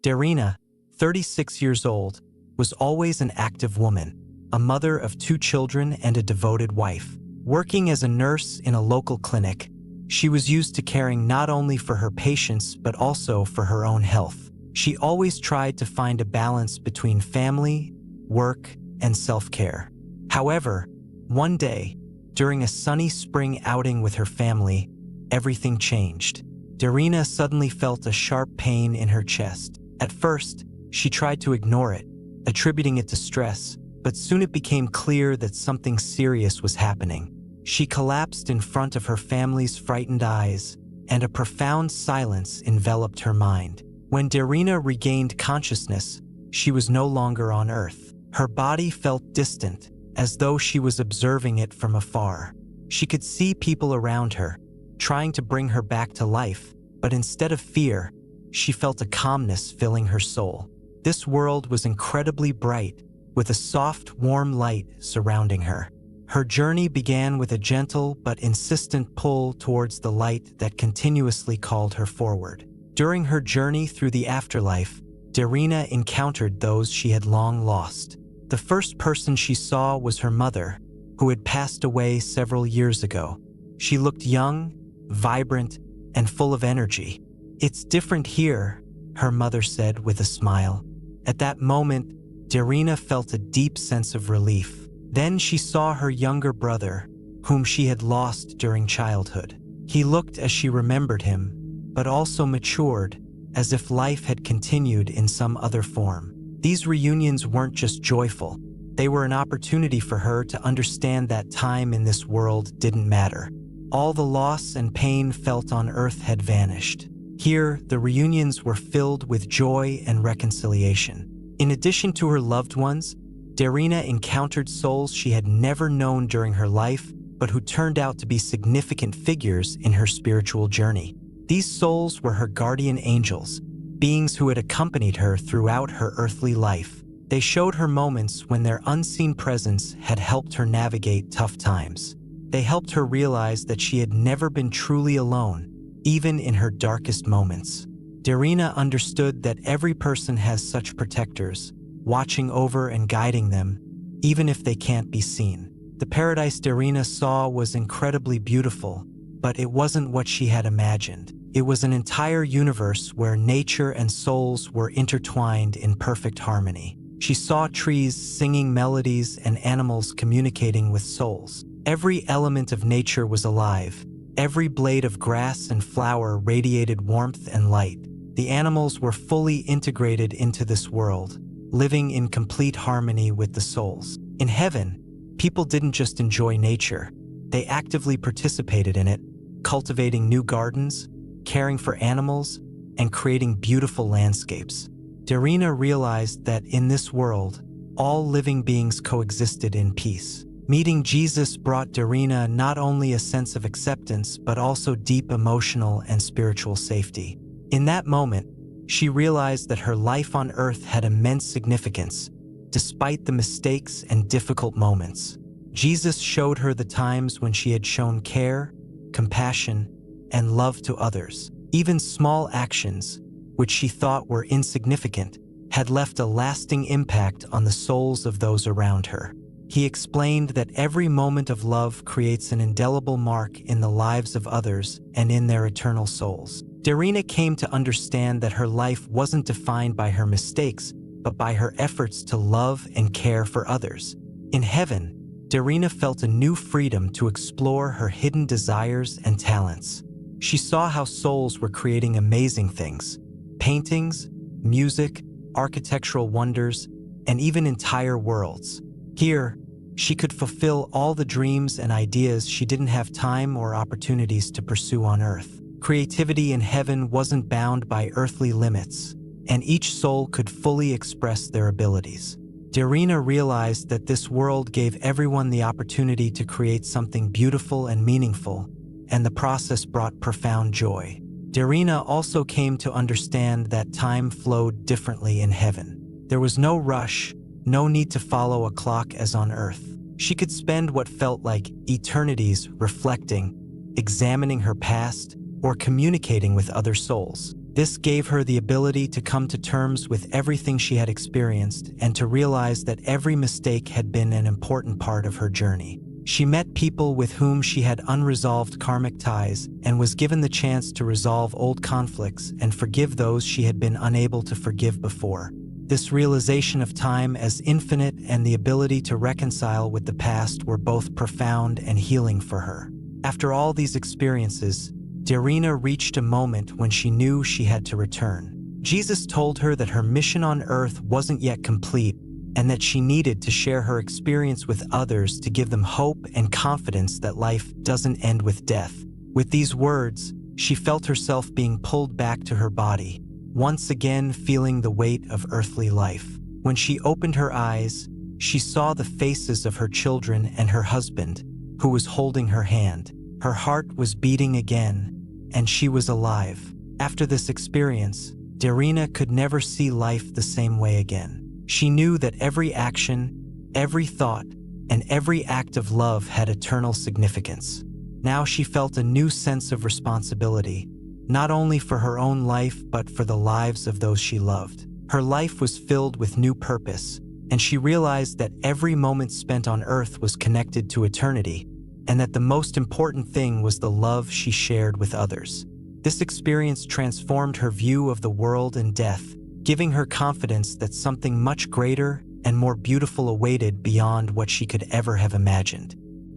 Darina, 36 years old, was always an active woman, a mother of 2 children and a devoted wife. Working as a nurse in a local clinic, she was used to caring not only for her patients but also for her own health. She always tried to find a balance between family, work, and self-care. However, one day, during a sunny spring outing with her family, everything changed. Darina suddenly felt a sharp pain in her chest. At first, she tried to ignore it, attributing it to stress, but soon it became clear that something serious was happening. She collapsed in front of her family's frightened eyes, and a profound silence enveloped her mind. When Darina regained consciousness, she was no longer on Earth. Her body felt distant, as though she was observing it from afar. She could see people around her, trying to bring her back to life, but instead of fear, she felt a calmness filling her soul. This world was incredibly bright, with a soft, warm light surrounding her. Her journey began with a gentle but insistent pull towards the light that continuously called her forward. During her journey through the afterlife, Darina encountered those she had long lost. The first person she saw was her mother, who had passed away several years ago. She looked young, vibrant, and full of energy. "It's different here," her mother said with a smile. At that moment, Darina felt a deep sense of relief. Then she saw her younger brother, whom she had lost during childhood. He looked as she remembered him, but also matured, as if life had continued in some other form. These reunions weren't just joyful. They were an opportunity for her to understand that time in this world didn't matter. All the loss and pain felt on Earth had vanished. Here, the reunions were filled with joy and reconciliation. In addition to her loved ones, Darina encountered souls she had never known during her life, but who turned out to be significant figures in her spiritual journey. These souls were her guardian angels, beings who had accompanied her throughout her earthly life. They showed her moments when their unseen presence had helped her navigate tough times. They helped her realize that she had never been truly alone, even in her darkest moments. Darina understood that every person has such protectors, watching over and guiding them, even if they can't be seen. The paradise Darina saw was incredibly beautiful, but it wasn't what she had imagined. It was an entire universe where nature and souls were intertwined in perfect harmony. She saw trees singing melodies and animals communicating with souls. Every element of nature was alive. Every blade of grass and flower radiated warmth and light. The animals were fully integrated into this world, living in complete harmony with the souls. In heaven, people didn't just enjoy nature. They actively participated in it, cultivating new gardens, caring for animals, and creating beautiful landscapes. Darina realized that in this world, all living beings coexisted in peace. Meeting Jesus brought Darina not only a sense of acceptance, but also deep emotional and spiritual safety. In that moment, she realized that her life on Earth had immense significance, despite the mistakes and difficult moments. Jesus showed her the times when she had shown care, compassion, and love to others. Even small actions, which she thought were insignificant, had left a lasting impact on the souls of those around her. He explained that every moment of love creates an indelible mark in the lives of others and in their eternal souls. Darina came to understand that her life wasn't defined by her mistakes, but by her efforts to love and care for others. In heaven, Darina felt a new freedom to explore her hidden desires and talents. She saw how souls were creating amazing things: paintings, music, architectural wonders, and even entire worlds. Here, she could fulfill all the dreams and ideas she didn't have time or opportunities to pursue on Earth. Creativity in heaven wasn't bound by earthly limits, and each soul could fully express their abilities. Darina realized that this world gave everyone the opportunity to create something beautiful and meaningful, and the process brought profound joy. Darina also came to understand that time flowed differently in heaven. There was no rush, no need to follow a clock as on Earth. She could spend what felt like eternities reflecting, examining her past, or communicating with other souls. This gave her the ability to come to terms with everything she had experienced and to realize that every mistake had been an important part of her journey. She met people with whom she had unresolved karmic ties and was given the chance to resolve old conflicts and forgive those she had been unable to forgive before. This realization of time as infinite and the ability to reconcile with the past were both profound and healing for her. After all these experiences, Darina reached a moment when she knew she had to return. Jesus told her that her mission on earth wasn't yet complete and that she needed to share her experience with others to give them hope and confidence that life doesn't end with death. With these words, she felt herself being pulled back to her body, once again feeling the weight of earthly life. When she opened her eyes, she saw the faces of her children and her husband, who was holding her hand. Her heart was beating again, and she was alive. After this experience, Darina could never see life the same way again. She knew that every action, every thought, and every act of love had eternal significance. Now she felt a new sense of responsibility, not only for her own life but for the lives of those she loved. Her life was filled with new purpose, and she realized that every moment spent on earth was connected to eternity, and that the most important thing was the love she shared with others. This experience transformed her view of the world and death, giving her confidence that something much greater and more beautiful awaited beyond what she could ever have imagined.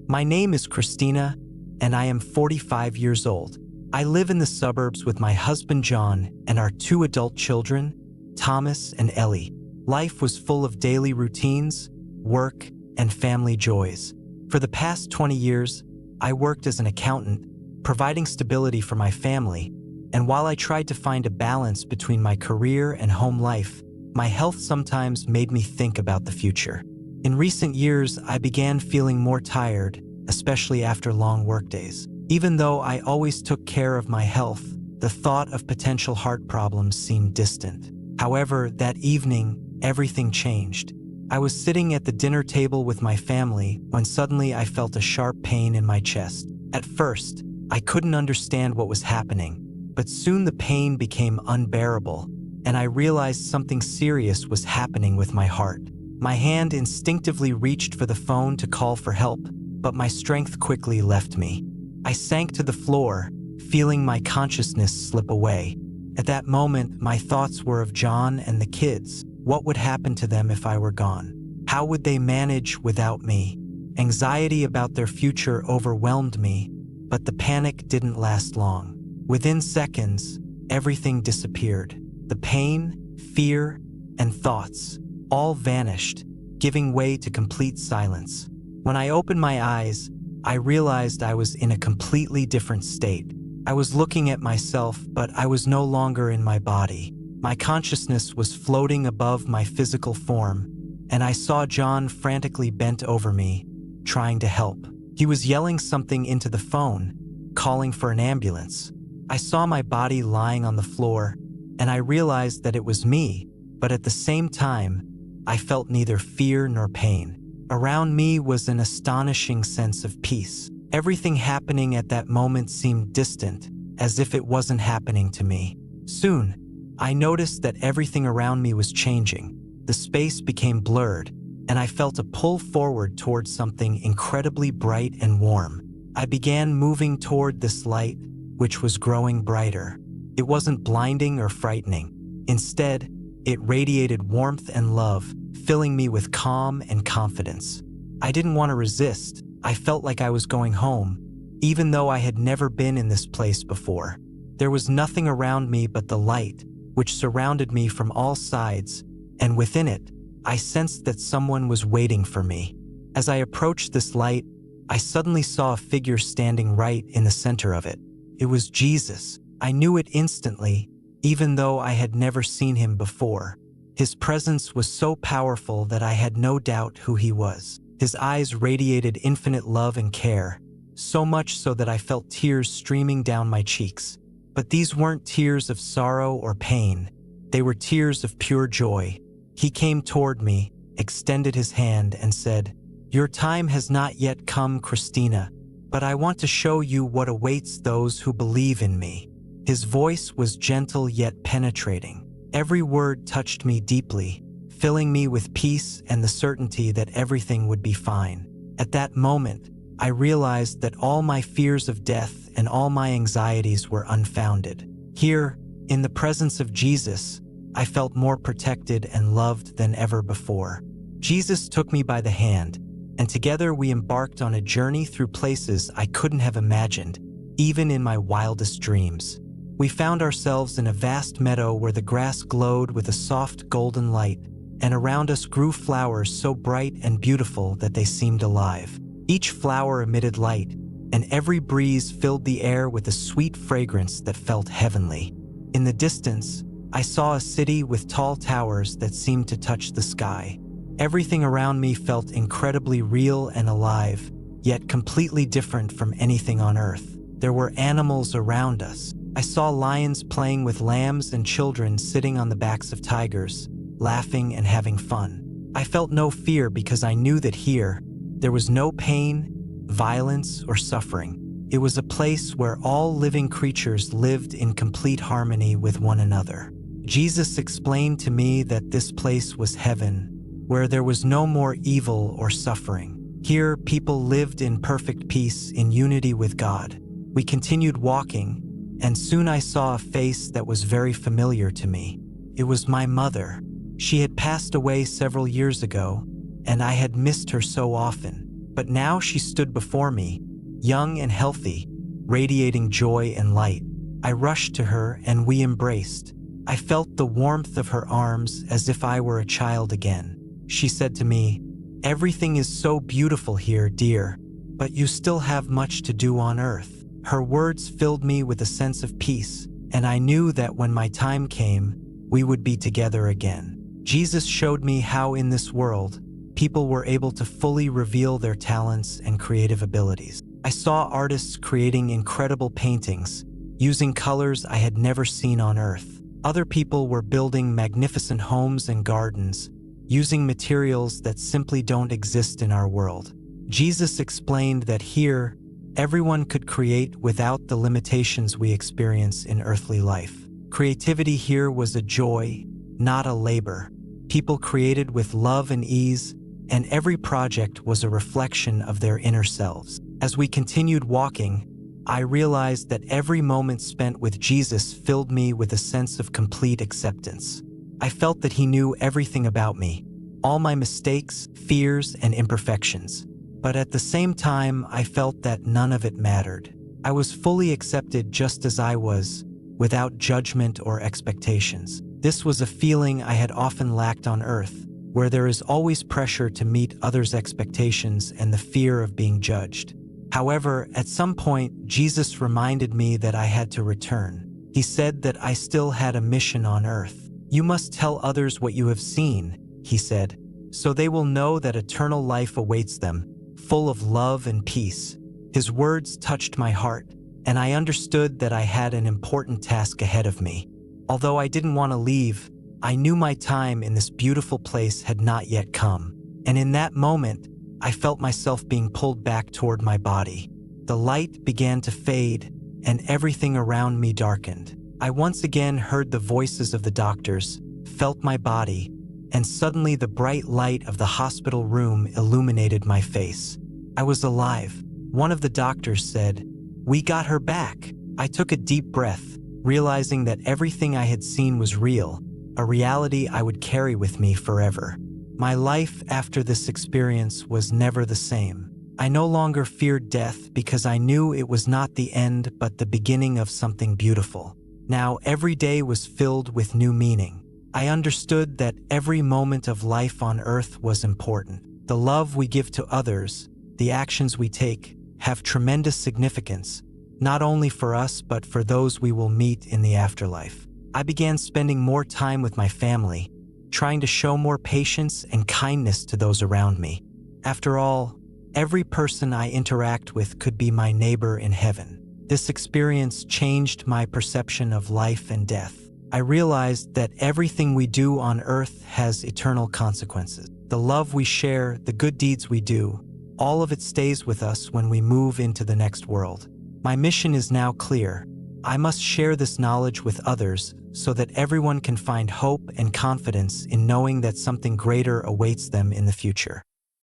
My name is Christina, and I am 45 years old. I live in the suburbs with my husband John and our 2 adult children, Thomas and Ellie. Life was full of daily routines, work, and family joys. For the past 20 years, I worked as an accountant, providing stability for my family, and while I tried to find a balance between my career and home life, my health sometimes made me think about the future. In recent years, I began feeling more tired, especially after long workdays. Even though I always took care of my health, the thought of potential heart problems seemed distant. However, that evening, everything changed. I was sitting at the dinner table with my family when suddenly I felt a sharp pain in my chest. At first, I couldn't understand what was happening, but soon the pain became unbearable, and I realized something serious was happening with my heart. My hand instinctively reached for the phone to call for help, but my strength quickly left me. I sank to the floor, feeling my consciousness slip away. At that moment, my thoughts were of John and the kids. What would happen to them if I were gone? How would they manage without me? Anxiety about their future overwhelmed me, but the panic didn't last long. Within seconds, everything disappeared. The pain, fear, and thoughts all vanished, giving way to complete silence. When I opened my eyes, I realized I was in a completely different state. I was looking at myself, but I was no longer in my body. My consciousness was floating above my physical form, and I saw John frantically bent over me, trying to help. He was yelling something into the phone, calling for an ambulance. I saw my body lying on the floor, and I realized that it was me, but at the same time, I felt neither fear nor pain. Around me was an astonishing sense of peace. Everything happening at that moment seemed distant, as if it wasn't happening to me. Soon, I noticed that everything around me was changing. The space became blurred, and I felt a pull forward towards something incredibly bright and warm. I began moving toward this light, which was growing brighter. It wasn't blinding or frightening. Instead, it radiated warmth and love, filling me with calm and confidence. I didn't want to resist. I felt like I was going home, even though I had never been in this place before. There was nothing around me but the light, which surrounded me from all sides, and within it, I sensed that someone was waiting for me. As I approached this light, I suddenly saw a figure standing right in the center of it. It was Jesus. I knew it instantly, even though I had never seen him before. His presence was so powerful that I had no doubt who he was. His eyes radiated infinite love and care, so much so that I felt tears streaming down my cheeks. But these weren't tears of sorrow or pain. They were tears of pure joy. He came toward me, extended his hand, and said, "Your time has not yet come, Christina, but I want to show you what awaits those who believe in me." His voice was gentle yet penetrating. Every word touched me deeply, filling me with peace and the certainty that everything would be fine. At that moment, I realized that all my fears of death and all my anxieties were unfounded. Here, in the presence of Jesus, I felt more protected and loved than ever before. Jesus took me by the hand, and together we embarked on a journey through places I couldn't have imagined, even in my wildest dreams. We found ourselves in a vast meadow where the grass glowed with a soft golden light, and around us grew flowers so bright and beautiful that they seemed alive. Each flower emitted light, and every breeze filled the air with a sweet fragrance that felt heavenly. In the distance, I saw a city with tall towers that seemed to touch the sky. Everything around me felt incredibly real and alive, yet completely different from anything on Earth. There were animals around us. I saw lions playing with lambs and children sitting on the backs of tigers, laughing and having fun. I felt no fear because I knew that here, there was no pain, violence, or suffering. It was a place where all living creatures lived in complete harmony with one another. Jesus explained to me that this place was heaven, where there was no more evil or suffering. Here, people lived in perfect peace in unity with God. We continued walking, and soon I saw a face that was very familiar to me. It was my mother. She had passed away several years ago, and I had missed her so often. But now she stood before me, young and healthy, radiating joy and light. I rushed to her and we embraced. I felt the warmth of her arms as if I were a child again. She said to me, "Everything is so beautiful here, dear, but you still have much to do on Earth." Her words filled me with a sense of peace, and I knew that when my time came, we would be together again. Jesus showed me how in this world, people were able to fully reveal their talents and creative abilities. I saw artists creating incredible paintings, using colors I had never seen on Earth. Other people were building magnificent homes and gardens, using materials that simply don't exist in our world. Jesus explained that here, everyone could create without the limitations we experience in earthly life. Creativity here was a joy, not a labor. People created with love and ease, and every project was a reflection of their inner selves. As we continued walking, I realized that every moment spent with Jesus filled me with a sense of complete acceptance. I felt that he knew everything about me, all my mistakes, fears, and imperfections. But at the same time, I felt that none of it mattered. I was fully accepted just as I was, without judgment or expectations. This was a feeling I had often lacked on Earth, where there is always pressure to meet others' expectations and the fear of being judged. However, at some point, Jesus reminded me that I had to return. He said that I still had a mission on Earth. "You must tell others what you have seen," he said, "so they will know that eternal life awaits them, full of love and peace." His words touched my heart, and I understood that I had an important task ahead of me. Although I didn't want to leave, I knew my time in this beautiful place had not yet come. And in that moment, I felt myself being pulled back toward my body. The light began to fade, and everything around me darkened. I once again heard the voices of the doctors, felt my body, and suddenly the bright light of the hospital room illuminated my face. I was alive. One of the doctors said, "We got her back." I took a deep breath, realizing that everything I had seen was real, a reality I would carry with me forever. My life after this experience was never the same. I no longer feared death because I knew it was not the end but the beginning of something beautiful. Now every day was filled with new meaning. I understood that every moment of life on Earth was important. The love we give to others, the actions we take, have tremendous significance, not only for us but for those we will meet in the afterlife. I began spending more time with my family, trying to show more patience and kindness to those around me. After all, every person I interact with could be my neighbor in heaven. This experience changed my perception of life and death. I realized that everything we do on Earth has eternal consequences. The love we share, the good deeds we do, all of it stays with us when we move into the next world. My mission is now clear. I must share this knowledge with others so that everyone can find hope and confidence in knowing that something greater awaits them in the future.